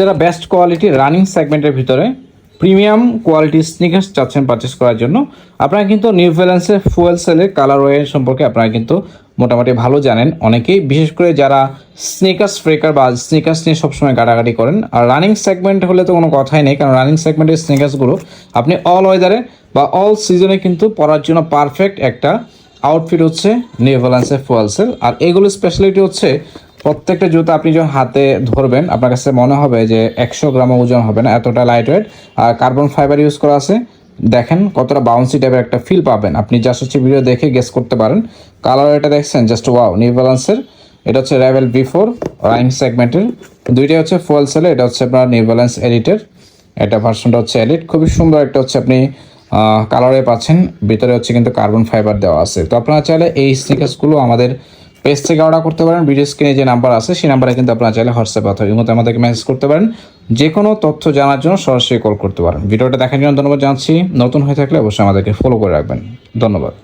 যারা best quality running সেগমেন্টের ভিতরে প্রিমিয়াম কোয়ালিটি স্নিকার্স চাচ্ছেন পারচেস করার জন্য, আপনারা কিন্তু নিউ ব্যালেন্সের ফুয়েল সেলের কালারওয়ে সম্পর্কে আপনারা কিন্তু মোটামুটি ভালো জানেন অনেকেই, বিশেষ করে যারা স্নিকার্স ফ্রেকার বা স্নিকার্স নিয়ে সবসময় গাড়াগাড়ি করেন। আর রানিং সেগমেন্ট হলে তো কোনো কথাই নেই, কারণ রানিং সেগমেন্টের স্নিকার্সগুলো আপনি অল ওয়েদারে বা অল সিজনে কিন্তু পরার জন্য পারফেক্ট একটা আউটফিট হচ্ছে নিউ ব্যালেন্সের ফুয়েল সেল। আর এগুলো স্পেশালিটি হচ্ছে প্রত্যেকটা জুতা আপনি যখন হাতে ধরবেন আপনার কাছে মনে হবে যে 100 গ্রাম ওজন হবে না, এতটা লাইট ওয়েট। আর কার্বন ফাইবার ইউজ করা আছে, দেখেন কতটা বাউন্সি টাইপের একটা ফিল পাবেন। আপনি জাস্ট হচ্ছে ভিডিও দেখে গেস করতে পারেন। কালার এটা দেখছেন জাস্ট ওয়াও, নিউ ব্যালেন্সের। এটা হচ্ছে রেভেল V4 রানিং সেগমেন্টের, দুইটাই হচ্ছে ফুয়েল সেলে। এটা হচ্ছে আপনার নিউ ব্যালেন্স এলিটের, এটা ভার্সনটা হচ্ছে এলিট। খুবই সুন্দর একটা হচ্ছে আপনি কালারে পাচ্ছেন, ভিতরে হচ্ছে কিন্তু কার্বন ফাইবার দেওয়া আছে। তো আপনারা চাইলে এই স্নিকার্সগুলো আমাদের পেজ থেকে অর্ডার করতে পারেন। ভিডিও স্ক্রিনে যে নাম্বার আছে সেই নাম্বারে কিন্তু আপনারা চাইলে হোয়াটসঅ্যাপ অথবা ইমোতে আমাদেরকে মেসেজ করতে পারেন। যে কোনো তথ্য জানার জন্য সরাসরি কল করতে পারেন। ভিডিওটা দেখার জন্য ধন্যবাদ জানাচ্ছি। নতুন হয়ে থাকলে অবশ্যই আমাদেরকে ফলো করে রাখবেন। ধন্যবাদ।